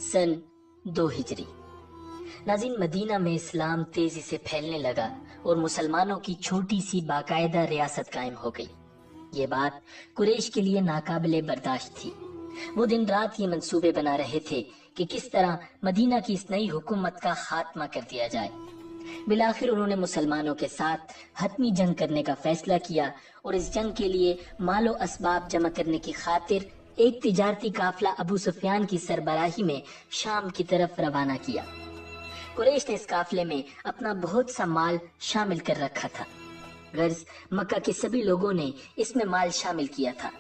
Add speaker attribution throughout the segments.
Speaker 1: سن 2 ہجری۔ ناظرین، مدینہ میں اسلام تیزی سے پھیلنے لگا اور مسلمانوں کی چھوٹی سی باقاعدہ ریاست قائم ہو گئی۔ یہ بات قریش کے لیے ناقابل برداشت تھی۔ وہ دن رات یہ منصوبے بنا رہے تھے کہ کس طرح مدینہ کی اس نئی حکومت کا خاتمہ کر دیا جائے۔ بالآخر انہوں نے مسلمانوں کے ساتھ حتمی جنگ کرنے کا فیصلہ کیا اور اس جنگ کے لیے مال و اسباب جمع کرنے کی خاطر ایک تجارتی قافلہ ابو سفیان کی سربراہی میں شام کی طرف روانہ کیا۔ قریش نے اس قافلے میں اپنا بہت سا مال شامل کر رکھا تھا، غرض مکہ کے سبھی لوگوں نے اس میں مال شامل کیا تھا۔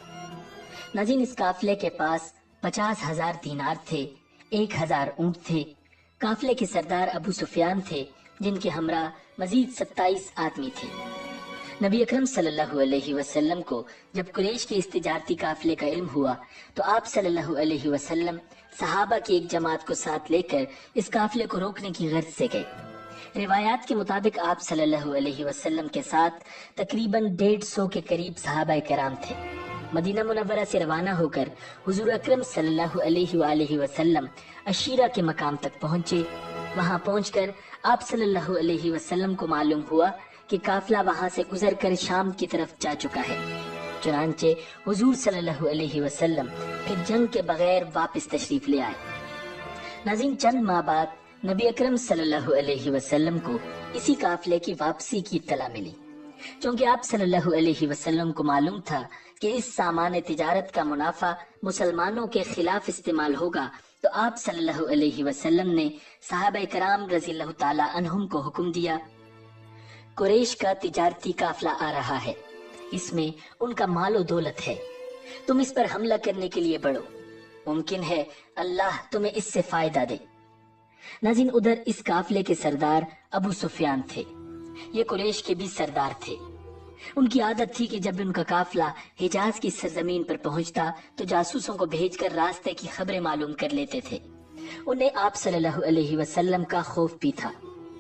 Speaker 1: ناظرین، اس قافلے کے پاس 50,000 دینار تھے، 1,000 اونٹ تھے۔ قافلے کے سردار ابو سفیان تھے، جن کے ہمراہ مزید 27 آدمی تھے۔ نبی اکرم صلی اللہ علیہ وسلم کو جب قریش کے اس تجارتی قافلے کا علم ہوا تو آپ صلی اللہ علیہ وسلم صحابہ کی ایک جماعت کو ساتھ لے کر اس قافلے کو روکنے کی غرض سے گئے۔ روایات کے مطابق آپ صلی اللہ علیہ وسلم کے ساتھ تقریباً 150 کے قریب صحابہ کرام تھے۔ مدینہ منورہ سے روانہ ہو کر حضور اکرم صلی اللہ علیہ وآلہ وسلم عشیرہ کے مقام تک پہنچے۔ وہاں پہنچ کر آپ صلی اللہ علیہ وسلم کو معلوم ہوا کہ قافلہ وہاں سے گزر کر شام کی طرف جا چکا ہے۔ چنانچہ حضور صلی اللہ علیہ وسلم پھر جنگ کے بغیر واپس تشریف لے آئے۔ ناظرین، چند ماہ بعد نبی اکرم صلی اللہ علیہ وسلم کو اسی قافلے کی واپسی کی اطلاع ملی۔ چونکہ آپ صلی اللہ علیہ وسلم کو معلوم تھا کہ اس سامان تجارت کا منافع مسلمانوں کے خلاف استعمال ہوگا، تو آپ صلی اللہ علیہ وسلم نے صحابہ کرام رضی اللہ تعالی عنہم کو حکم دیا، قریش کا تجارتی قافلہ آ رہا ہے، اس میں ان کا مال و دولت ہے، تم اس پر حملہ کرنے کے لیے بڑھو، ممکن ہے اللہ تمہیں اس سے فائدہ دے۔ ناظرین، ادھر اس قافلے کے سردار ابو سفیان تھے، یہ قریش کے بھی سردار تھے۔ ان کی عادت تھی کہ جب ان کا قافلہ حجاز کی سرزمین پر پہنچتا تو جاسوسوں کو بھیج کر راستے کی خبریں معلوم کر لیتے تھے۔ انہیں آپ صلی اللہ علیہ وسلم کا خوف بھی تھا،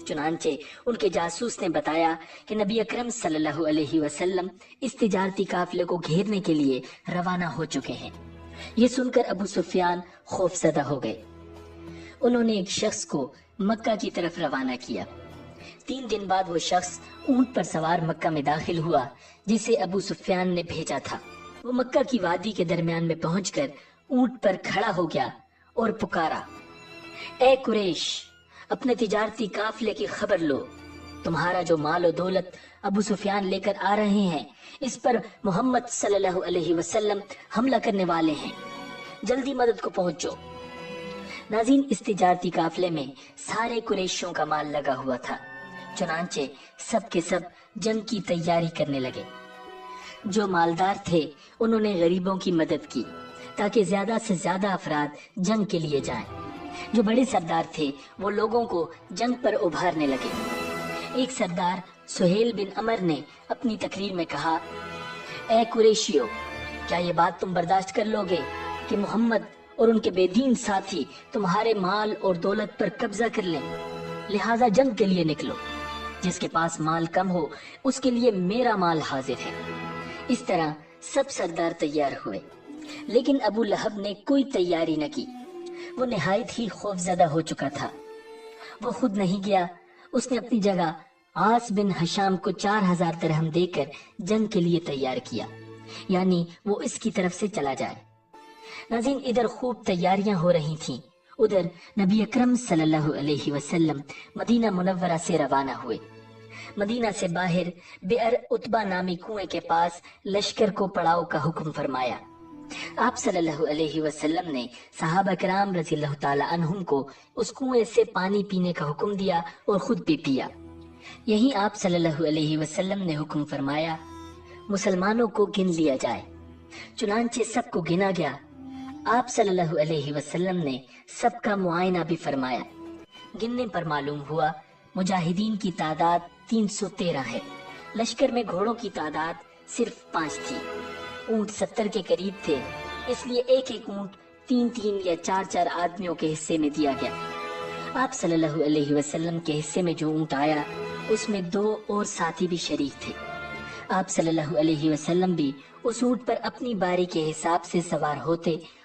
Speaker 1: چنانچہ ان کے جاسوس نے بتایا کہ نبی اکرم صلی اللہ علیہ وسلم اس تجارتی قافلے کو گھیرنے کے لیے روانہ ہو چکے ہیں۔ یہ سن کر ابو سفیان خوف زدہ ہو گئے۔ انہوں نے ایک شخص کو مکہ کی طرف روانہ کیا۔ 3 دن بعد وہ شخص اونٹ پر سوار مکہ میں داخل ہوا جسے ابو سفیان نے بھیجا تھا۔ وہ مکہ کی وادی کے درمیان میں پہنچ کر اونٹ پر کھڑا ہو گیا اور پکارا، اے قریش، اپنے تجارتی قافلے کی خبر لو، تمہارا جو مال و دولت ابو سفیان لے کر آ رہے ہیں اس پر محمد صلی اللہ علیہ وسلم حملہ کرنے والے ہیں، جلدی مدد کو پہنچو۔ ناظرین، اس تجارتی قافلے میں سارے قریشیوں کا مال لگا ہوا تھا، چنانچہ سب کے سب جنگ کی تیاری کرنے لگے۔ جو مالدار تھے انہوں نے غریبوں کی مدد کی تاکہ زیادہ سے زیادہ افراد جنگ کے لیے جائیں۔ جو بڑے سردار تھے وہ لوگوں کو جنگ پر ابھارنے لگے۔ ایک سردار سہیل بن عمر نے اپنی تقریر میں کہا، اے قریشیو، کیا یہ بات تم برداشت کر لو گے کہ محمد اور ان کے بے دین ساتھی تمہارے مال اور دولت پر قبضہ کر لیں؟ لہٰذا جنگ کے لیے نکلو، جس کے پاس مال کم ہو اس کے لیے میرا مال حاضر ہے۔ اس طرح سب سردار تیار ہوئے، لیکن ابو لہب نے کوئی تیاری نہ کی۔ وہ نہایت ہی خوف زدہ ہو چکا تھا۔ وہ خود نہیں گیا، اس نے اپنی جگہ عاص بن ہشام کو 4,000 درہم دے کر جنگ کے لیے تیار کیا، یعنی وہ اس کی طرف سے چلا جائے۔ ناظرین، ادھر خوب تیاریاں ہو رہی تھیں، ادھر نبی اکرم صلی اللہ علیہ وسلم مدینہ منورہ سے روانہ ہوئے۔ مدینہ سے باہر بئر عتبہ نامی کنویں کے پاس لشکر کو پڑاؤ کا حکم فرمایا۔ آپ صلی اللہ علیہ وسلم نے صحابہ کرام رضی اللہ تعالی عنہم کو اس کنویں سے پانی پینے کا حکم دیا اور خود بھی پیا۔ یہیں آپ صلی اللہ علیہ وسلم نے حکم فرمایا، مسلمانوں کو گن لیا جائے۔ چنانچہ سب کو گنا گیا۔ آپ صلی اللہ علیہ وسلم نے سب کا معائنہ بھی فرمایا۔ گننے پر معلوم ہوا مجاہدین کی تعداد 313 ہے، لشکر میں گھوڑوں کی تعداد صرف 5 تھی۔ اونٹ 70 کے قریب تھے، اس لیے ایک ایک اونٹ 3 یا 4 آدمیوں کے حصے میں دیا گیا۔ آپ صلی اللہ علیہ وسلم کے حصے میں جو اونٹ آیا اس میں 2 اور ساتھی بھی شریک تھے۔ آپ صلی اللہ علیہ وسلم بھی اس اونٹ پر اپنی باری کے حساب سے سوار ہوتے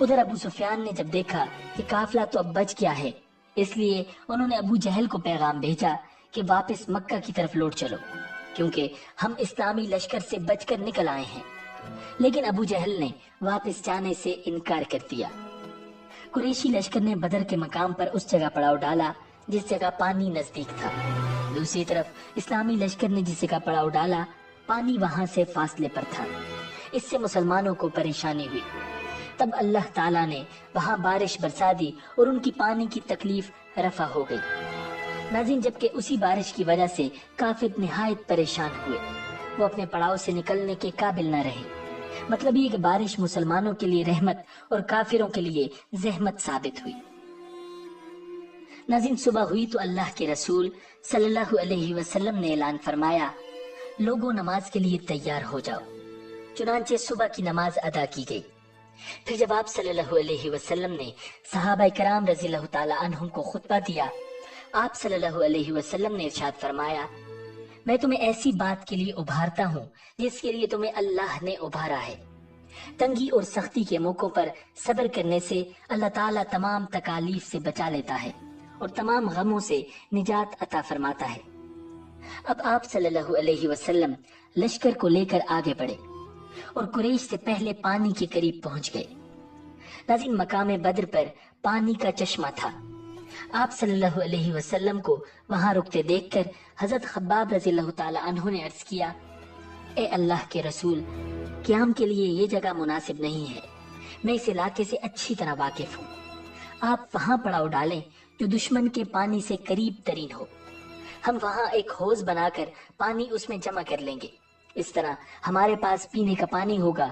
Speaker 1: ادھر ابو سفیان نے جب دیکھا کہ قافلہ تو اب بچ گیا ہے، اس لیے انہوں نے ابو جہل کو پیغام بھیجا کہ واپس مکہ کی طرف لوٹ چلو، کیونکہ ہم اسلامی لشکر سے بچ کر نکل آئے ہیں۔ لیکن ابو جہل نے واپس جانے سے انکار کر دیا۔ قریشی لشکر نے بدر کے مقام پر اس جگہ پڑاؤ ڈالا جس جگہ پانی نزدیک تھا۔ دوسری طرف اسلامی لشکر نے جس جگہ پڑاؤ ڈالا پانی وہاں سے فاصلے پر تھا۔ اس سے مسلمانوں کو پریشانی ہوئی۔ تب اللہ تعالیٰ نے وہاں بارش برسا دی اور ان کی پانی کی تکلیف رفع ہو گئی۔ ناظرین، جبکہ اسی بارش کی وجہ سے کافر نہایت پریشان ہوئے، وہ اپنے پڑاؤ سے نکلنے کے قابل نہ رہے۔ مطلب یہ کہ بارش مسلمانوں کے لیے رحمت اور کافروں کے لیے زحمت ثابت ہوئی۔ ناظرین، صبح ہوئی تو اللہ کے رسول صلی اللہ علیہ وسلم نے اعلان فرمایا، لوگوں نماز کے لیے تیار ہو جاؤ۔ چنانچہ صبح کی نماز ادا کی گئی۔ پھر جب آپ صلی اللہ علیہ وسلم نے صحابہ کرام رضی اللہ تعالی عنہم کو خطبہ دیا، آپ صلی اللہ علیہ وسلم نے ارشاد فرمایا، میں تمہیں ایسی بات کے لیے ابھارتا ہوں جس کے لیے تمہیں اللہ نے ابھارا ہے۔ تنگی اور سختی کے موقعوں پر صبر کرنے سے اللہ تعالیٰ تمام تکالیف سے بچا لیتا ہے اور تمام غموں سے نجات عطا فرماتا ہے۔ اب آپ صلی اللہ علیہ وسلم لشکر کو لے کر آگے بڑھے اور قریش سے پہلے پانی کے قریب پہنچ گئے۔ ناظرین، مقام بدر پر پانی کا چشمہ تھا۔ آپ صلی اللہ علیہ وسلم کو وہاں رکتے دیکھ کر حضرت خباب رضی اللہ تعالی عنہ نے عرض کیا، اے اللہ کے رسول، قیام کے لیے یہ جگہ مناسب نہیں ہے، میں اس علاقے سے اچھی طرح واقف ہوں۔ آپ وہاں پڑاؤ ڈالیں جو دشمن کے پانی سے قریب ترین ہو، ہم وہاں ایک حوض بنا کر پانی اس میں جمع کر لیں گے، اس طرح ہمارے پاس پینے کا پانی ہوگا،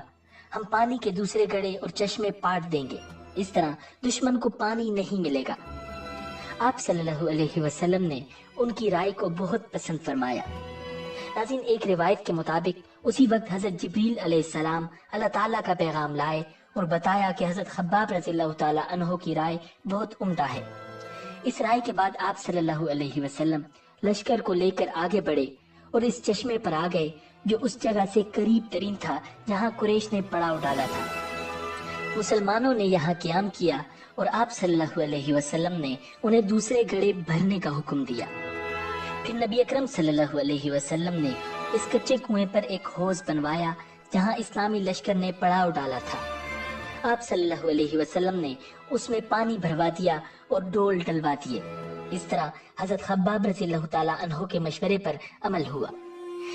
Speaker 1: ہم پانی کے دوسرے گڑھے اور چشمے پاٹ دیں گے، اس طرح دشمن کو پانی نہیں ملے گا۔ آپ صلی اللہ علیہ وسلم نے ان کی رائے کو بہت پسند فرمایا۔ ناظرین، ایک روایت کے مطابق اسی وقت حضرت جبریل علیہ السلام اللہ تعالیٰ کا پیغام لائے اور بتایا کہ حضرت خباب رضی اللہ تعالیٰ عنہ کی رائے بہت عمدہ ہے۔ اس رائے کے بعد آپ صلی اللہ علیہ وسلم لشکر کو لے کر آگے بڑھے اور اس چشمے پر آ گئے جو اس جگہ سے قریب ترین تھا جہاں قریش نے پڑاؤ ڈالا تھا۔ مسلمانوں نے یہاں قیام کیا اور آپ صلی اللہ علیہ وسلم نے انہیں دوسرے گڑھے بھرنے کا حکم دیا۔ پھر نبی اکرم صلی اللہ علیہ وسلم نے اس کچے کنویں پر ایک حوض بنوایا جہاں اسلامی لشکر نے پڑاؤ ڈالا تھا۔ آپ صلی اللہ علیہ وسلم نے اس میں پانی بھروا دیا اور ڈول ڈلوا دیے۔ اس طرح حضرت خباب رضی اللہ تعالیٰ عنہ کے مشورے پر عمل ہوا۔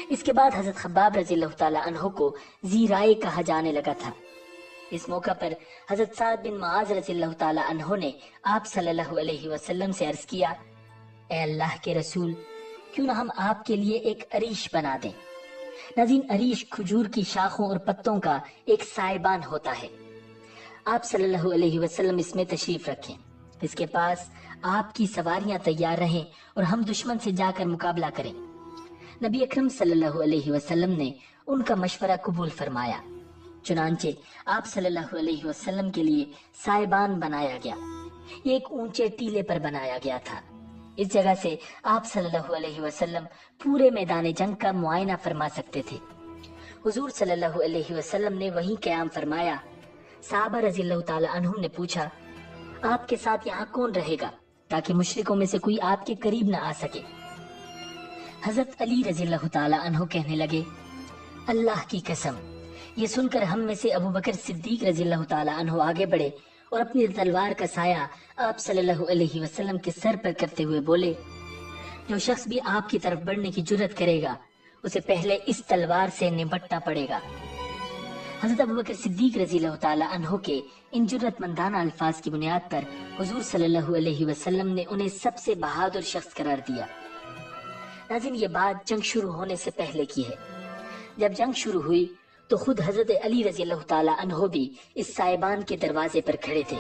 Speaker 1: اس کے بعد حضرت خباب رضی اللہ تعالیٰ عنہ کو ذی رائے کہا جانے لگا تھا۔ اس موقع پر حضرت سعد بن معاذ رضی اللہ تعالیٰ عنہ نے آپ صلی اللہ علیہ وسلم سے عرض کیا، اے اللہ کے رسول، کیوں نہ ہم آپ کے لیے ایک عریش بنا دیں۔ ناظرین، عریش کھجور کی شاخوں اور پتوں کا ایک سائبان ہوتا ہے۔ آپ صلی اللہ علیہ وسلم اس میں تشریف رکھیں، اس کے پاس آپ کی سواریاں تیار رہیں اور ہم دشمن سے جا کر مقابلہ کریں۔ نبی اکرم صلی اللہ علیہ وسلم نے ان کا مشورہ قبول فرمایا۔ چنانچہ آپ صلی اللہ علیہ وسلم کے لیے سائبان بنایا گیا۔ یہ ایک اونچے ٹیلے پر بنایا گیا تھا۔ اس جگہ سے آپ صلی اللہ علیہ وسلم پورے میدان جنگ کا معائنہ فرما سکتے تھے۔ حضور صلی اللہ علیہ وسلم نے وہیں قیام فرمایا۔ صحابہ رضی اللہ تعالی عنہم نے پوچھا، آپ کے ساتھ یہاں کون رہے گا تاکہ مشرکوں میں سے کوئی آپ کے قریب نہ آ سکے؟ حضرت علی رضی اللہ تعالی عنہ کہنے لگے، اللہ کی قسم، یہ سن کر ہم میں سے ابو بکر صدیق رضی اللہ تعالی عنہ آگے بڑھے اور اپنی تلوار کا سایہ آپ صلی اللہ علیہ وسلم کے سر پر کرتے ہوئے بولے، جو شخص بھی آپ کی طرف بڑھنے کی جرت کرے گا اسے پہلے اس تلوار سے نمٹنا پڑے گا۔ حضرت ابو بکر صدیق رضی اللہ تعالی عنہ کے ان جرت مندانہ الفاظ کی بنیاد پر حضور صلی اللہ علیہ وسلم نے انہیں سب سے بہادر شخص قرار دیا۔ ناظرین، یہ بات جنگ شروع ہونے سے پہلے کی ہے۔ جب جنگ شروع ہوئی تو خود حضرت علی رضی اللہ تعالی عنہ بھی اس سائبان کے دروازے پر کھڑے تھے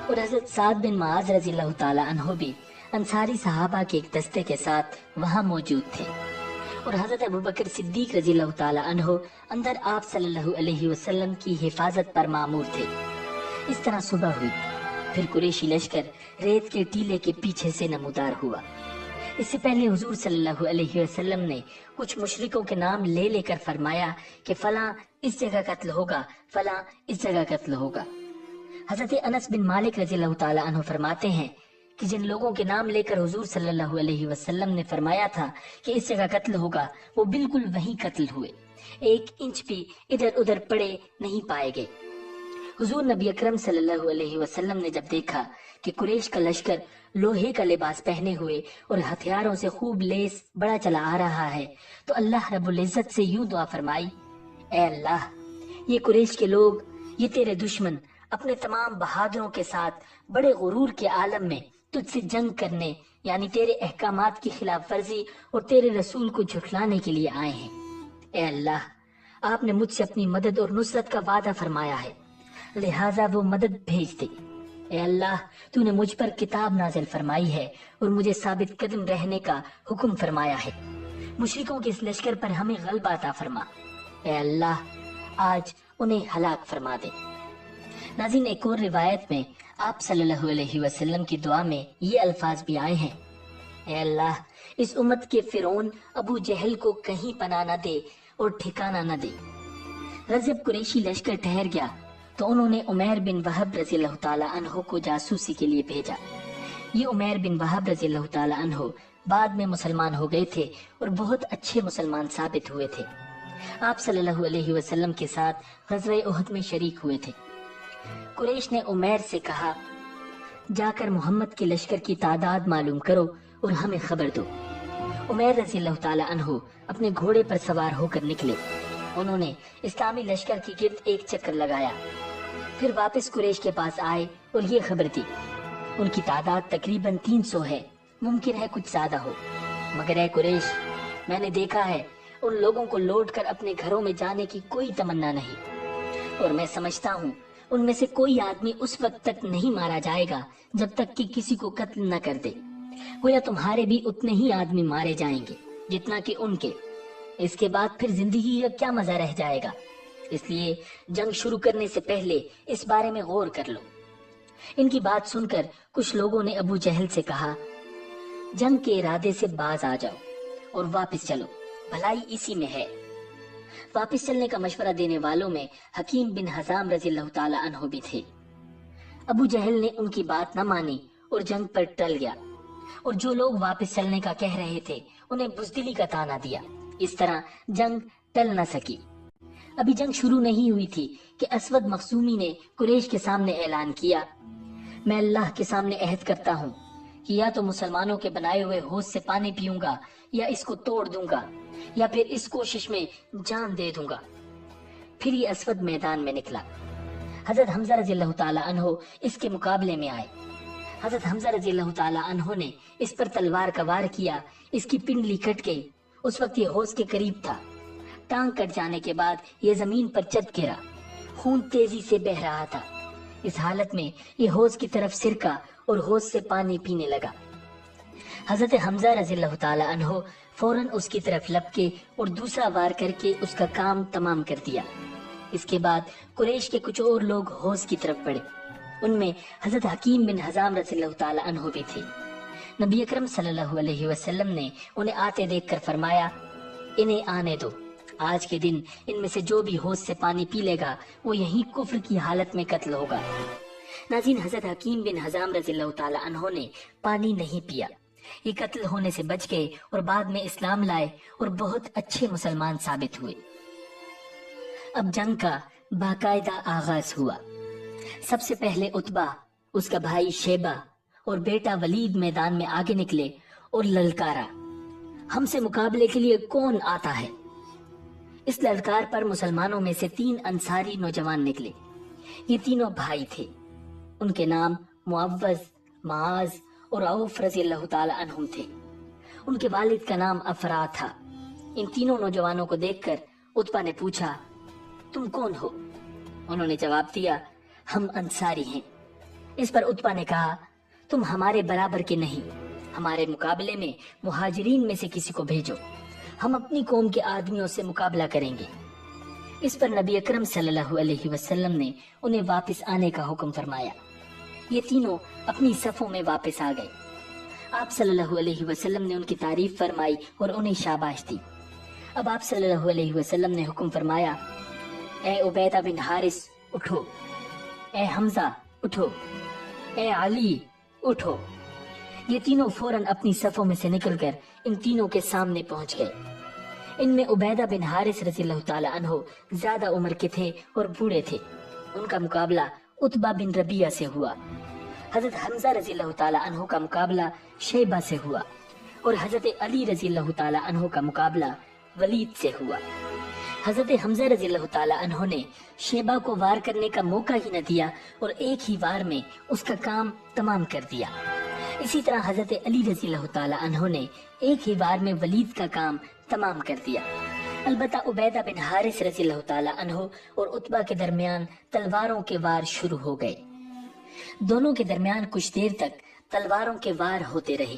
Speaker 1: اور حضرت سعد بن معاذ رضی اللہ تعالی عنہ بھی انصاری صحابہ کے ایک دستے کے ساتھ وہاں موجود تھے، اور حضرت ابو بکر صدیق رضی اللہ تعالی عنہ اندر آپ صلی اللہ علیہ وسلم کی حفاظت پر مامور تھے۔ اس طرح صبح ہوئی، پھر قریشی لشکر ریت کے ٹیلے کے پیچھے سے نمودار ہوا۔ اس سے پہلے حضور صلی اللہ علیہ وسلم نے کچھ مشرکوں کے نام لے لے کر فرمایا کہ فلاں اس جگہ قتل ہوگا، فلاں اس جگہ قتل ہوگا۔ حضرت انس بن مالک رضی اللہ تعالی عنہ فرماتے ہیں کہ جن لوگوں کے نام لے کر حضور صلی اللہ علیہ وسلم نے فرمایا تھا کہ اس جگہ قتل ہوگا، وہ بالکل وہیں قتل ہوئے، 1 انچ بھی ادھر ادھر پڑے نہیں پائے گئے۔ حضور نبی اکرم صلی اللہ علیہ وسلم نے جب دیکھا کہ قریش کا لشکر لوہے کا لباس پہنے ہوئے اور ہتھیاروں سے خوب لیس بڑا چلا آ رہا ہے، تو اللہ رب العزت سے یوں دعا فرمائی، اے اللہ، یہ قریش کے لوگ، یہ تیرے دشمن اپنے تمام بہادروں کے ساتھ بڑے غرور کے عالم میں تجھ سے جنگ کرنے، یعنی تیرے احکامات کی خلاف ورزی اور تیرے رسول کو جھٹلانے کے لیے آئے ہیں۔ اے اللہ، آپ نے مجھ سے اپنی مدد اور نصرت کا وعدہ فرمایا ہے، لہٰذا وہ مدد بھیج دے۔ اے اللہ، تو نے مجھ پر کتاب نازل فرمائی ہے اور مجھے ثابت قدم رہنے کا حکم فرمایا ہے، مشرکوں کے اس لشکر پر ہمیں غلبہ عطا فرما۔ اے اللہ، آج انہیں ہلاک فرما دے۔ ناظرین، ایک اور روایت میں آپ صلی اللہ علیہ وسلم کی دعا میں یہ الفاظ بھی آئے ہیں، اے اللہ، اس امت کے فرعون ابو جہل کو کہیں پناہ نہ دے اور ٹھکانہ نہ دے۔ جب قریشی لشکر ٹھہر گیا تو انہوں نے عمیر بن وہب رضی اللہ تعالی عنہ کو جاسوسی کے لیے بھیجا۔ یہ عمیر بن وہب رضی اللہ تعالی عنہ بعد میں مسلمان ہو گئے تھے اور بہت اچھے مسلمان ثابت ہوئے تھے۔ آپ صلی اللہ علیہ وسلم کے ساتھ غزوہ احد میں شریک ہوئے تھے۔ قریش نے عمیر سے کہا، جا کر محمد کے لشکر کی تعداد معلوم کرو اور ہمیں خبر دو۔ عمیر رضی اللہ تعالی عنہ اپنے گھوڑے پر سوار ہو کر نکلے۔ انہوں نے اسلامی لشکر کی گرد ایک چکر لگایا، پھر واپس قریش کے پاس آئے اور یہ خبر دی، ان کی تعداد تقریباً 300 ہے، ممکن ہے کچھ زیادہ ہو، مگر اے قریش، میں نے دیکھا ہے ان لوگوں کو لوٹ کر اپنے گھروں میں جانے کی کوئی تمنا نہیں، اور میں سمجھتا ہوں ان میں سے کوئی آدمی اس وقت تک نہیں مارا جائے گا جب تک کہ کسی کو قتل نہ کر دے، گویا تمہارے بھی اتنے ہی آدمی مارے جائیں گے جتنا کہ ان کے، اس کے بعد پھر زندگی کا کیا مزہ رہ جائے گا، اس لیے جنگ شروع کرنے سے پہلے اس بارے میں غور کر لو۔ ان کی بات سن کر کچھ لوگوں نے ابو جہل سے کہا، جنگ کے ارادے سے باز آ جاؤ اور واپس چلو، بھلائی اسی میں ہے۔ واپس چلنے کا مشورہ دینے والوں میں حکیم بن حزام رضی اللہ تعالی عنہ بھی تھے۔ ابو جہل نے ان کی بات نہ مانی اور جنگ پر ٹل گیا، اور جو لوگ واپس چلنے کا کہہ رہے تھے انہیں بزدلی کا طعنہ دیا۔ اس طرح جنگ ٹل نہ سکی۔ ابھی جنگ شروع نہیں ہوئی تھی کہ اسود مخزومی نے قریش کے سامنے اعلان کیا، میں اللہ کے سامنے عہد کرتا ہوں کہ یا تو مسلمانوں کے بنائے ہوئے حوض سے پانی پیوں گا یا اس کو توڑ دوں گا یا پھر اس کوشش میں جان دے دوں گا۔ پھر یہ اسود میدان میں نکلا۔ حضرت حمزہ رضی اللہ تعالی عنہ اس کے مقابلے میں آئے۔ حضرت حمزہ رضی اللہ تعالی عنہ نے اس پر تلوار کا وار کیا، اس کی پنڈلی کٹ گئی۔ اس وقت یہ حوض کے قریب تھا۔ ٹانگ کٹ جانے کے بعد یہ زمین پر چت گرا، خون تیزی سے بہ رہا تھا۔ اس حالت میں یہ حوض کی طرف سرکا اور حوض سے پانی پینے لگا۔ حضرت حمزہ رضی اللہ تعالی عنہ فوراً اس کی طرف لپکے اور دوسرا وار کر کے اس کا کام تمام کر دیا۔ اس کے بعد قریش کے کچھ اور لوگ حوض کی طرف بڑھے، ان میں حضرت حکیم بن حزام رضی اللہ تعالی عنہ بھی تھے۔ نبی اکرم صلی اللہ علیہ وسلم نے انہیں آتے دیکھ کر فرمایا، انہیں آنے دو، آج کے دن ان میں سے جو بھی حوض سے پانی پی لے گا وہ یہیں کفر کی حالت میں قتل ہوگا۔ ناظرین، حضرت حکیم بن حزام رضی اللہ تعالی عنہ نے پانی نہیں پیا، یہ قتل ہونے سے بچ گئے اور بعد میں اسلام لائے اور بہت اچھے مسلمان ثابت ہوئے۔ اب جنگ کا باقاعدہ آغاز ہوا۔ سب سے پہلے عتبہ، اس کا بھائی شیبہ اور بیٹا ولید میدان میں آگے نکلے اور للکارا، ہم سے مقابلے کے لیے کون آتا ہے؟ اس للکار پر مسلمانوں میں سے 3 انصاری نوجوان نکلے۔ یہ تینوں بھائی تھے، ان کے نام معوذ، معاذ اور عوف رضی اللہ تعالی عنہم تھے۔ ان کے والد کا نام افرا تھا۔ ان تینوں نوجوانوں کو دیکھ کر عتبہ نے پوچھا، تم کون ہو؟ انہوں نے جواب دیا، ہم انصاری ہیں۔ اس پر عتبہ نے کہا، تم ہمارے برابر کے نہیں، ہمارے مقابلے میں مہاجرین میں سے کسی کو بھیجو، ہم اپنی قوم کے آدمیوں سے مقابلہ کریں گے۔ اس پر نبی اکرم صلی اللہ علیہ وسلم نے انہیں واپس آنے کا حکم فرمایا۔ یہ تینوں اپنی صفوں میں واپس آ گئے۔ آپ صلی اللہ علیہ وسلم نے ان کی تعریف فرمائی اور انہیں شاباش دی۔ اب آپ صلی اللہ علیہ وسلم نے حکم فرمایا، اے عبیدہ بن حارث اٹھو، اے حمزہ اٹھو، اے علی اٹھو۔ یہ تینوں فوراً اپنی صفوں میں سے نکل کر ان تینوں کے سامنے پہنچ گئے۔ ان میں عبیدہ بن حارث رضی اللہ تعالی عنہ زیادہ عمر کے تھے اور بوڑھے تھے۔ ان کا مقابلہ عتبہ بن ربیعہ سے ہوا۔ حضرت حمزہ رضی اللہ تعالی عنہ کا مقابلہ شیبہ سے ہوا، اور حضرت علی رضی اللہ تعالی عنہ کا مقابلہ ولید سے ہوا۔ حضرت حمزہ رضی اللہ تعالی عنہ نے شیبہ کو وار کرنے کا موقع ہی نہ دیا اور ایک ہی وار میں اس کا کام تمام کر دیا۔ اسی طرح حضرت علی رضی اللہ تعالی عنہ نے ایک ہی وار میں ولید کا کام تمام کر دیا۔ البتہ عبیدہ بن حارث رضی اللہ تعالی عنہ اور عتبہ کے درمیان تلواروں کے وار شروع ہو گئے۔ دونوں کے درمیان کچھ دیر تک تلواروں کے وار ہوتے رہے،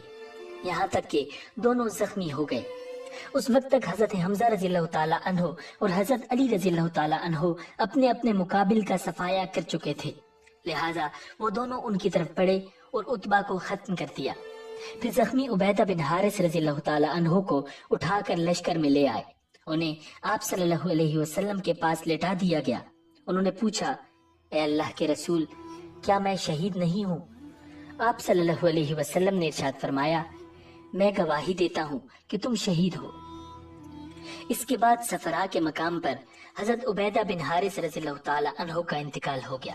Speaker 1: یہاں تک کہ دونوں زخمی ہو گئے۔ اس وقت تک حضرت حمزہ رضی اللہ تعالی عنہ اور حضرت علی رضی اللہ تعالی عنہ اپنے اپنے مقابل کا صفایا کر چکے تھے، لہٰذا وہ دونوں ان کی طرف بڑھے اور عتبہ کو ختم کر دیا۔ پھر زخمی عبیدہ بن حارث رضی اللہ تعالی عنہ کو اٹھا کر لشکر میں لے آئے۔ انہیں آپ صلی اللہ علیہ وسلم کے پاس لٹا دیا گیا۔ انہوں نے پوچھا، اے اللہ کے رسول، کیا میں شہید نہیں ہوں؟ آپ صلی اللہ علیہ وسلم نے ارشاد فرمایا، میں گواہی دیتا ہوں کہ تم شہید ہو۔ اس کے بعد صفرا کے مقام پر حضرت عبیدہ بن حارث رضی اللہ تعالی عنہ کا انتقال ہو گیا۔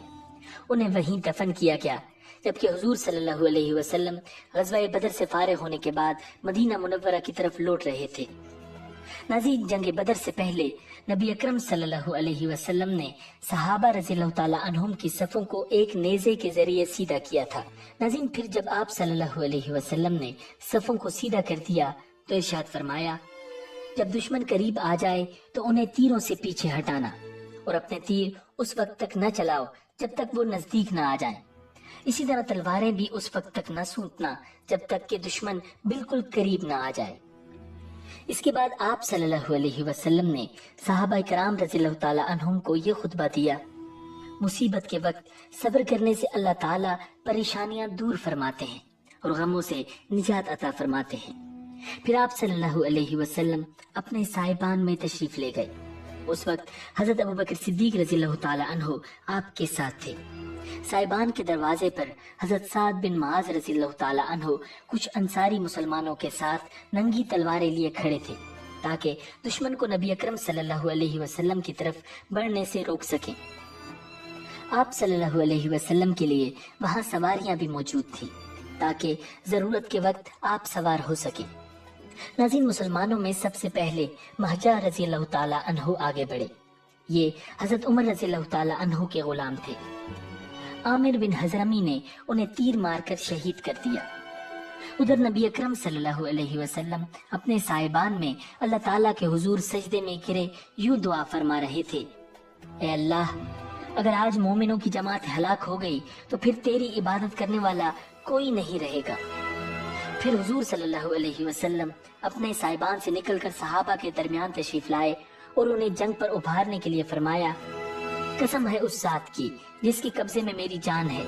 Speaker 1: انہیں وہیں دفن کیا گیا، جبکہ حضور صلی اللہ علیہ وسلم غزوہ بدر سے فارغ ہونے کے بعد مدینہ منورہ کی طرف لوٹ رہے تھے۔ ناظرین، جنگ بدر سے پہلے نبی اکرم صلی اللہ علیہ وسلم نے صحابہ رضی اللہ تعالی عنہم کی صفوں کو ایک نیزے کے ذریعے سیدھا کیا تھا۔ ناظرین، پھر جب آپ صلی اللہ علیہ وسلم نے صفوں کو سیدھا کر دیا تو ارشاد فرمایا، جب دشمن قریب آ جائے تو انہیں تیروں سے پیچھے ہٹانا، اور اپنے تیر اس وقت تک نہ چلاؤ جب تک وہ نزدیک نہ آ جائیں۔ اسی طرح تلواریں بھی اس وقت تک نہ سونتنا جب تک کہ دشمن بالکل قریب نہ آ جائے۔ اس کے بعد آپ صلی اللہ علیہ وسلم نے صحابہ کرام رضی اللہ تعالی عنہم کو یہ خطبہ دیا، مصیبت کے وقت صبر کرنے سے اللہ تعالیٰ پریشانیاں دور فرماتے ہیں اور غموں سے نجات عطا فرماتے ہیں۔ پھر آپ صلی اللہ علیہ وسلم اپنے صاحبان میں تشریف لے گئے۔ اس وقت حضرت ابوبکر صدیق رضی اللہ تعالی عنہ آپ کے ساتھ تھے۔ صاحبان کے دروازے پر حضرت سعد بن معاذ رضی اللہ تعالی عنہ کچھ انصاری مسلمانوں کے ساتھ ننگی تلواریں لیے کھڑے تھے تاکہ دشمن کو نبی اکرم صلی اللہ علیہ وسلم کی طرف بڑھنے سے روک سکیں۔ آپ صلی اللہ علیہ وسلم کے لیے وہاں سواریاں بھی موجود تھیں تاکہ ضرورت کے وقت آپ سوار ہو سکیں۔ ناظرین، مسلمانوں میں سب سے پہلے مہجہ رضی اللہ تعالی عنہ آگے بڑھے۔ یہ حضرت عمر رضی اللہ تعالی عنہ کے غلام تھے۔ عامر بن حضرمی نے انہیں تیر مار کر شہید کر دیا۔ ادھر نبی اکرم صلی اللہ علیہ وسلم اپنے صاحبان میں اللہ تعالیٰ کے حضور سجدے میں گرے یوں دعا فرما رہے تھے، اے اللہ، اگر آج مومنوں کی جماعت ہلاک ہو گئی تو پھر تیری عبادت کرنے والا کوئی نہیں رہے گا۔ پھر حضور صلی اللہ علیہ وسلم اپنے صاحبان سے نکل کر صحابہ کے درمیان تشریف لائے اور انہیں جنگ پر ابھارنے کے لیے فرمایا، قسم ہے اس ذات کی جس کے قبضے میں میری جان ہے،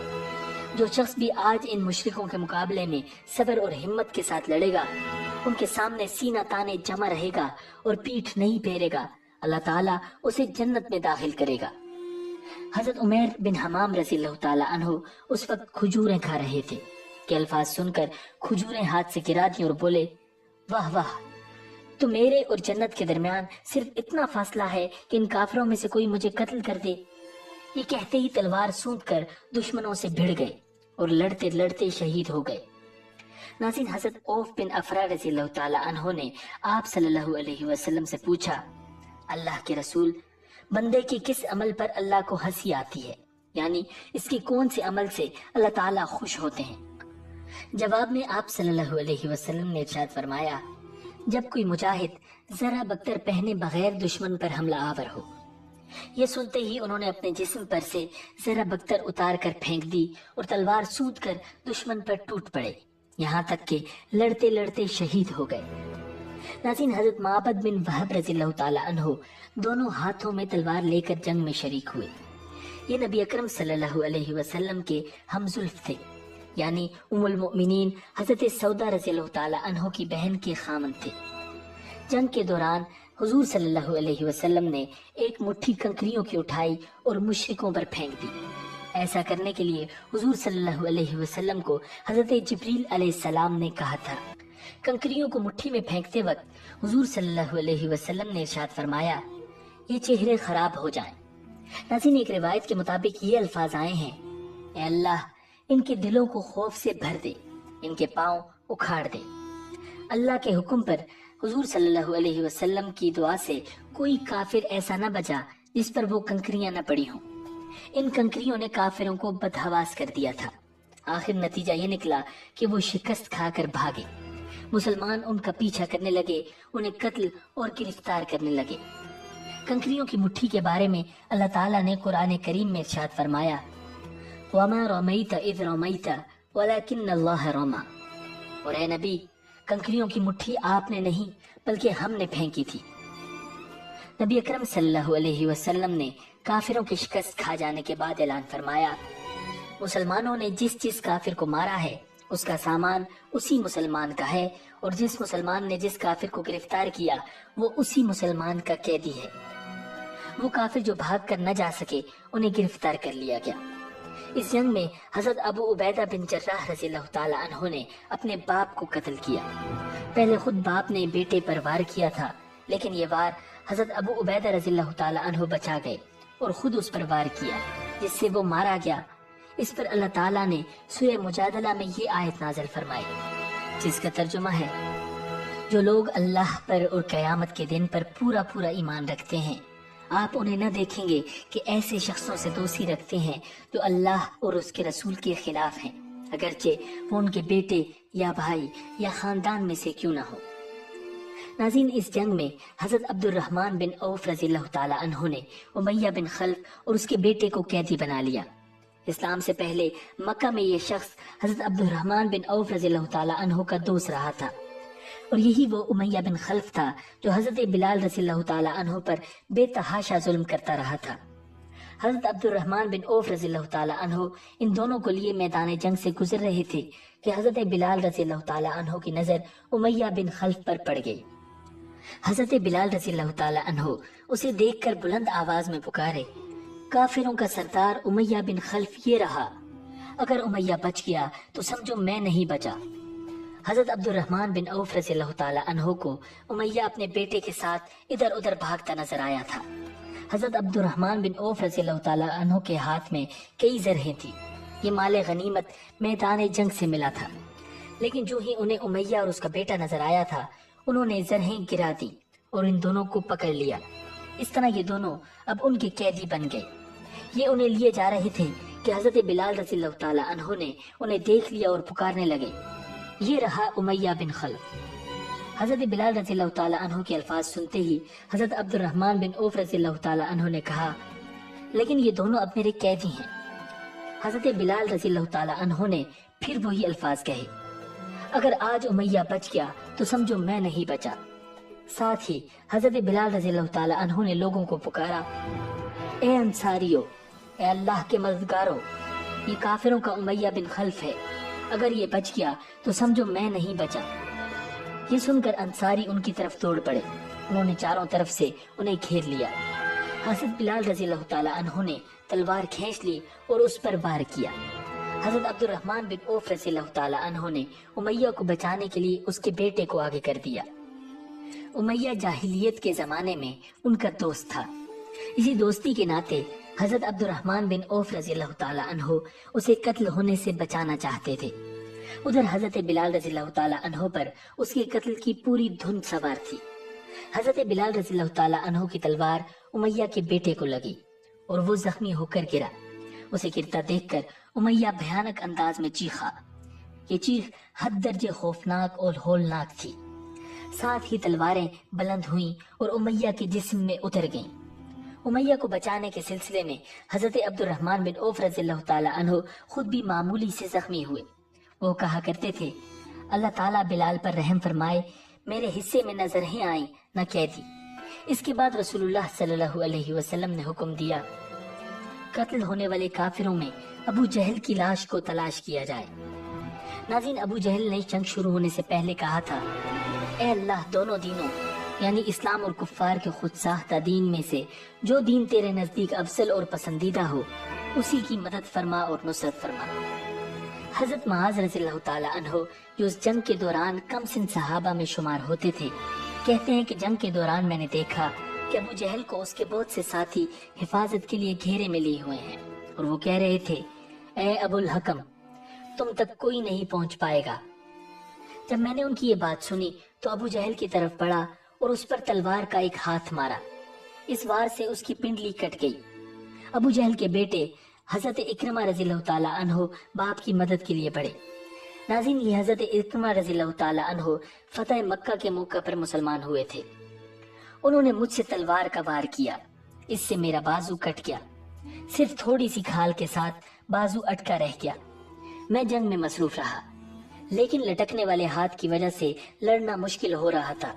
Speaker 1: جو شخص بھی آج ان مشرکوں کے مقابلے میں صبر اور ہمت کے ساتھ لڑے گا، ان کے سامنے سینہ تانے جمع رہے گا اور پیٹھ نہیں پھیرے گا، اللہ تعالیٰ اسے جنت میں داخل کرے گا۔ حضرت عمیر بن حمام رضی اللہ تعالی عنہ اس وقت کھجوریں کھا رہے تھے کہ الفاظ سن کر کھجوریں ہاتھ سے گرا دیں اور بولے، واہ واہ، تو میرے اور جنت کے درمیان صرف اتنا فاصلہ ہے کہ ان کافروں میں سے کوئی مجھے قتل کر دے۔ یہ کہتے ہی تلوار سونت کر دشمنوں سے بھڑ گئے اور لڑتے لڑتے شہید ہو گئے۔ ناظرین، حضرت عوف بن افرا رضی اللہ تعالی عنہ نے آپ صلی اللہ علیہ وسلم سے پوچھا، اللہ کے رسول، بندے کے کس عمل پر اللہ کو ہنسی آتی ہے، یعنی اس کے کون سے عمل سے اللہ تعالیٰ خوش ہوتے ہیں؟ جواب میں آپ صلی اللہ علیہ وسلم نے ارشاد فرمایا، جب کوئی مجاہد ذرا بکتر پہنے بغیر دشمن پر حملہ آور ہو۔ یہ سنتے ہی انہوں نے اپنے جسم پر سے ذرا بکتر اتار کر پھینک دی اور تلوار سونت کر دشمن پر ٹوٹ پڑے، یہاں تک کہ لڑتے لڑتے شہید ہو گئے۔ ناظرین، حضرت معبد بن وہب رضی اللہ تعالی عنہ دونوں ہاتھوں میں تلوار لے کر جنگ میں شریک ہوئے۔ یہ نبی اکرم صلی اللہ علیہ وسلم کے ہم زلف تھے، یعنی ام المؤمنین حضرت سودا رضی اللہ تعالی عنہ کی بہن کے خامند تھے۔ جنگ کے دوران حضور صلی اللہ علیہ وسلم نے ایک مٹھی کنکریوں کی اٹھائی اور مشرکوں پر پھینک دی۔ ایسا کرنے کے لیے حضور صلی اللہ علیہ وسلم کو حضرت جبریل علیہ السلام نے کہا تھا۔ کنکریوں کو مٹھی میں پھینکتے وقت حضور صلی اللہ علیہ وسلم نے ارشاد فرمایا، یہ چہرے خراب ہو جائیں۔ ناظرین، ایک روایت کے مطابق یہ الفاظ آئے ہیں، اے اللہ ان کے دلوں کو خوف سے بھر دے، ان کے پاؤں اکھاڑ دے۔ اللہ کے حکم پر حضور صلی اللہ علیہ وسلم کی دعا سے کوئی کافر ایسا نہ بچا جس پر وہ کنکریاں نہ پڑی ہوں۔ ان کنکریوں نے کافروں کو بدحواس کر دیا تھا۔ آخر نتیجہ یہ نکلا کہ وہ شکست کھا کر بھاگے۔ مسلمان ان کا پیچھا کرنے لگے، انہیں قتل اور گرفتار کرنے لگے۔ کنکریوں کی مٹھی کے بارے میں اللہ تعالیٰ نے قرآن کریم میں ارشاد فرمایا، وَمَا رَمَيْتَ إِذْ رَمَيْتَ وَلَكِنَّ اللَّهَ رَمَى، اور اے نبی کنکریوں کی مٹھی آپ نے نہیں بلکہ ہم نے پھینکی تھی۔ نبی اکرم صلی اللہ علیہ وسلم نے کافروں کی شکست کھا جانے کے بعد اعلان فرمایا، مسلمانوں نے جس کافر کو مارا ہے اس کا سامان اسی مسلمان کا ہے، اور جس مسلمان نے جس کافر کو گرفتار کیا وہ اسی مسلمان کا قیدی ہے۔ وہ کافر جو بھاگ کر نہ جا سکے انہیں گرفتار کر لیا گیا۔ اس جنگ میں حضرت ابو عبیدہ بن جراح رضی اللہ تعالی عنہ نے اپنے باپ کو قتل کیا۔ پہلے خود باپ نے بیٹے پر وار کیا تھا، لیکن یہ وار حضرت ابو عبیدہ رضی اللہ تعالی عنہ بچا گئے اور خود اس پر وار کیا، جس سے وہ مارا گیا۔ اس پر اللہ تعالیٰ نے سورہ مجادلہ میں یہ آیت نازل فرمائی، جس کا ترجمہ ہے، جو لوگ اللہ پر اور قیامت کے دن پر پورا ایمان رکھتے ہیں، آپ انہیں نہ دیکھیں گے کہ ایسے شخصوں سے دوستی رکھتے ہیں جو اللہ اور اس کے رسول کے خلاف ہیں، اگرچہ وہ ان کے بیٹے یا بھائی یا خاندان میں سے کیوں نہ ہو۔ ناظرین، اس جنگ میں حضرت عبد الرحمن بن عوف رضی اللہ تعالی عنہ نے امیہ بن خلف اور اس کے بیٹے کو قیدی بنا لیا۔ اسلام سے پہلے مکہ میں یہ شخص حضرت عبد الرحمن بن عوف رضی اللہ تعالی عنہ کا دوست رہا تھا، اور یہی وہ امیہ بن خلف تھا جو حضرت بلال رضی اللہ تعالی عنہ پر بے تحاشا ظلم کرتا رہا تھا۔ حضرت عبد الرحمن بن عوف رضی اللہ تعالی عنہ ان دونوں کو لیے میدان جنگ سے گزر رہے تھے کہ حضرت بلال رضی اللہ تعالی عنہ کی نظر امیہ بن خلف پر پڑ گئی۔ حضرت بلال رضی اللہ تعالی عنہ اسے دیکھ کر بلند آواز میں پکارے، کافروں کا سردار امیہ بن خلف یہ رہا، اگر امیہ بچ گیا تو سمجھو میں نہیں بچا۔ حضرت عبد الرحمن بن عوف رضی اللہ تعالی عنہ کو امیہ اپنے بیٹے کے ساتھ ادھر ادھر بھاگتا نظر آیا تھا۔ حضرت عبد الرحمن بن عوف رضی اللہ تعالی عنہ کے ہاتھ میں کئی زرہیں تھی، یہ مال غنیمت میدان جنگ سے ملا تھا، لیکن جو ہی انہیں امیہ اور اس کا بیٹا نظر آیا تھا انہوں نے زرہیں گرا دی اور ان دونوں کو پکڑ لیا۔ اس طرح یہ دونوں اب ان کے قیدی بن گئے۔ یہ انہیں لیے جا رہے تھے کہ حضرت بلال رضی اللہ تعالی عنہ نے انہیں دیکھ لیا اور پکارنے لگے، یہ رہا امیہ بن خلف۔ حضرت بلال رضی اللہ تعالی عنہ کے الفاظ سنتے ہی حضرت عبد الرحمن بن عوف رضی اللہ تعالی عنہ نے کہا، لیکن یہ دونوں اب میرے قیدی ہیں۔ حضرت بلال رضی اللہ تعالی عنہ نے پھر وہی الفاظ کہے، اگر آج امیہ بچ گیا تو سمجھو میں نہیں بچا۔ ساتھ ہی حضرت بلال رضی اللہ تعالی عنہ نے لوگوں کو پکارا، اے انصاریو، اے اللہ کے مددگارو، یہ کافروں کا امیہ بن خلف ہے، اگر یہ بچ گیا تو سمجھو میں نہیں بچا۔ یہ سن کر انصاری ان کی طرف دوڑ پڑے، انہوں نے چاروں طرف سے انہیں گھیر لیا۔ حضرت بلال رضی اللہ تعالی عنہ نے تلوار کھینچ لی اور اس پر وار کیا۔ حضرت عبد الرحمن بن عوف رضی اللہ تعالی عنہ نے امیہ کو بچانے کے لیے اس کے بیٹے کو آگے کر دیا۔ امیہ جاہلیت کے زمانے میں ان کا دوست تھا، اسی دوستی کے ناطے حضرت عبد الرحمن بن عوف رضی اللہ تعالی عنہ اسے قتل ہونے سے بچانا چاہتے تھے۔ ادھر حضرت بلال رضی اللہ تعالی عنہ پر اس کے قتل کی پوری دھن سوار تھی۔ حضرت بلال رضی اللہ تعالی عنہ کی تلوار امیہ کے بیٹے کو لگی اور وہ زخمی ہو کر گرا۔ اسے گرتا دیکھ کر امیہ بھیانک انداز میں چیخا۔ یہ چیخ حد درجے خوفناک اور ہولناک تھی۔ ساتھ ہی تلواریں بلند ہوئیں اور امیہ کے جسم میں اتر گئیں۔ امیہ کو بچانے کے سلسلے میں حضرت عبد الرحمن بن عوف رضی اللہ تعالی عنہ خود بھی معمولی سے زخمی ہوئے۔ وہ کہا کرتے تھے، اللہ تعالیٰ بلال پر رحم فرمائے، میرے حصے میں نہ زرہیں آئیں نہ قیدی۔ اس کے بعد رسول اللہ صلی اللہ علیہ وسلم نے حکم دیا، قتل ہونے والے کافروں میں ابو جہل کی لاش کو تلاش کیا جائے۔ ناظرین، ابو جہل نے جنگ شروع ہونے سے پہلے کہا تھا، اے اللہ، دونوں دینوں یعنی اسلام اور کفار کے خود ساختہ دین میں سے جو دین تیرے نزدیک افضل اور پسندیدہ ہو اسی کی مدد فرما اور نصرت فرما۔ حضرت معاذ رضی اللہ تعالیٰ عنہ جو اس جنگ کے دوران کم سن صحابہ میں شمار ہوتے تھے، کہتے ہیں کہ جنگ کے دوران میں نے دیکھا کہ ابو جہل کو اس کے بہت سے ساتھی حفاظت کے لیے گھیرے میں لیے ہوئے ہیں، اور وہ کہہ رہے تھے، اے ابو الحکم، تم تک کوئی نہیں پہنچ پائے گا۔ جب میں نے ان کی یہ بات سنی تو ابو جہل کی طرف بڑھا اور اس پر تلوار کا ایک ہاتھ مارا۔ اس وار سے اس کی پنڈلی کٹ گئی۔ ابو جہل کے بیٹے حضرت اکرمہ رضی اللہ تعالیٰ عنہ باپ کی مدد کے لیے بڑھے۔ ناظرین، یہ حضرت اکرمہ رضی اللہ تعالیٰ عنہ فتح مکہ کے موقع پر مسلمان ہوئے تھے۔ انہوں نے مجھ سے تلوار کا وار کیا، اس سے میرا بازو کٹ گیا، صرف تھوڑی سی کھال کے ساتھ بازو اٹکا رہ گیا۔ میں جنگ میں مصروف رہا، لیکن لٹکنے والے ہاتھ کی وجہ سے لڑنا مشکل ہو رہا تھا۔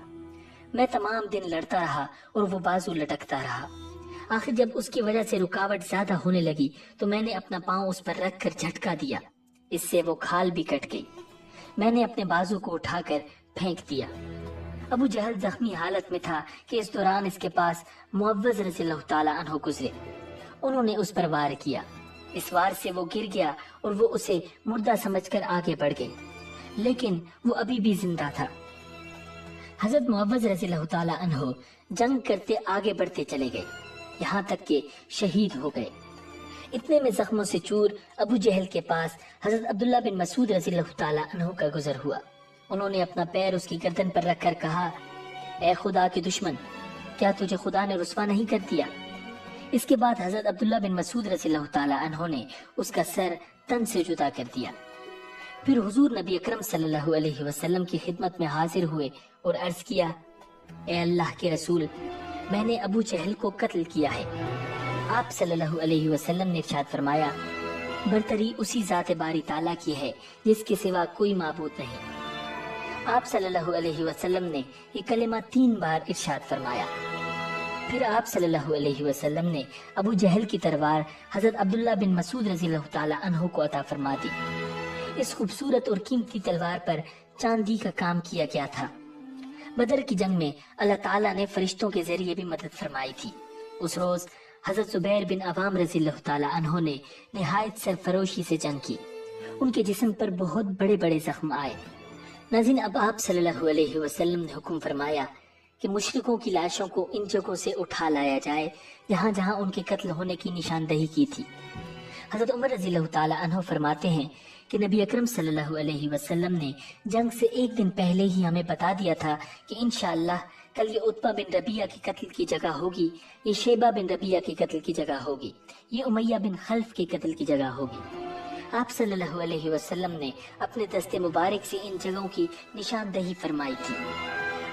Speaker 1: میں تمام دن لڑتا رہا اور وہ بازو لٹکتا رہا۔ آخر جب اس کی وجہ سے رکاوٹ زیادہ ہونے لگی تو میں نے اپنا پاؤں اس پر رکھ کر جھٹکا دیا، اس سے وہ کھال بھی کٹ گئی۔ میں نے اپنے بازو کو اٹھا کر پھینک دیا۔ ابو جہل زخمی حالت میں تھا کہ اس دوران اس کے پاس معوذ رضی اللہ تعالیٰ عنہ گزرے۔ انہوں نے اس پر وار کیا، اس وار سے وہ گر گیا اور وہ اسے مردہ سمجھ کر آگے بڑھ گئے، لیکن وہ ابھی بھی زندہ تھا۔ حضرت معوذ رضی اللہ تعالیٰ عنہ جنگ کرتے آگے بڑھتے چلے گئے، یہاں تک کہ شہید ہو گئے۔ اتنے میں زخموں سے چور ابو جہل کے پاس حضرت عبداللہ بن مسعود رضی اللہ تعالیٰ عنہ کا گزر ہوا۔ انہوں نے اپنا پیر اس کی گردن پر رکھ کر کہا، اے خدا کے دشمن، کیا تجھے خدا نے رسوا نہیں کر دیا؟ اس کے بعد حضرت عبداللہ بن مسعود رضی اللہ تعالیٰ عنہ نے اس کا سر تن سے جدا کر دیا۔ پھر حضور نبی اکرم صلی اللہ علیہ وسلم کی خدمت میں حاضر ہوئے اور عرض کیا، اے اللہ کے رسول، میں نے ابو جہل کو قتل کیا ہے۔ آپ صلی اللہ علیہ وسلم نے ارشاد فرمایا، برتری اسی ذات باری تعالیٰ کی ہے جس کے سوا کوئی معبود نہیں۔ آپ صلی اللہ علیہ وسلم نے یہ کلمہ 3 بار ارشاد فرمایا۔ پھر آپ صلی اللہ علیہ وسلم نے ابو جہل کی تلوار حضرت عبداللہ بن مسعود رضی اللہ تعالیٰ عنہ کو عطا فرما دی۔ اس خوبصورت اور قیمتی تلوار پر چاندی کا کام کیا گیا تھا۔ بدر کی جنگ میں اللہ تعالیٰ نے فرشتوں کے ذریعے بھی مدد فرمائی تھی۔ اس روز حضرت زبیر بن عوام رضی اللہ تعالیٰ عنہ نے نہایت سرفروشی سے جنگ کی۔ ان کے جسم پر بہت بڑے بڑے زخم آئے۔ ناظرین، اب آپ صلی اللہ علیہ وسلم نے حکم فرمایا کہ مشرکوں کی لاشوں کو ان جگہوں سے اٹھا لایا جائے جہاں جہاں ان کے قتل ہونے کی نشاندہی کی تھی۔ حضرت عمر رضی اللہ تعالیٰ عنہ فرماتے ہیں کہ نبی اکرم صلی اللہ علیہ وسلم نے جنگ سے ایک دن پہلے ہی ہمیں بتا دیا تھا کہ انشاءاللہ کل یہ عتبہ بن ربیعہ کی قتل کی جگہ ہوگی، یہ شیبہ بن ربیعہ کی قتل کی جگہ ہوگی، یہ امیہ بن خلف کی قتل کی جگہ ہوگی۔ آپ صلی اللہ علیہ وسلم نے اپنے دست مبارک سے ان جگہوں کی نشاندہی فرمائی تھی۔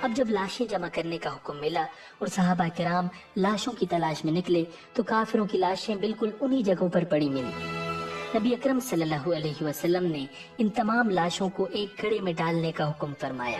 Speaker 1: اب جب لاشیں جمع کرنے کا حکم ملا اور صحابہ کرام لاشوں کی تلاش میں نکلے تو کافروں کی لاشیں بالکل انہی جگہوں پر پڑی ملی۔ نبی اکرم صلی اللہ علیہ وسلم نے ان تمام لاشوں کو ایک گڑھے میں ڈالنے کا حکم فرمایا۔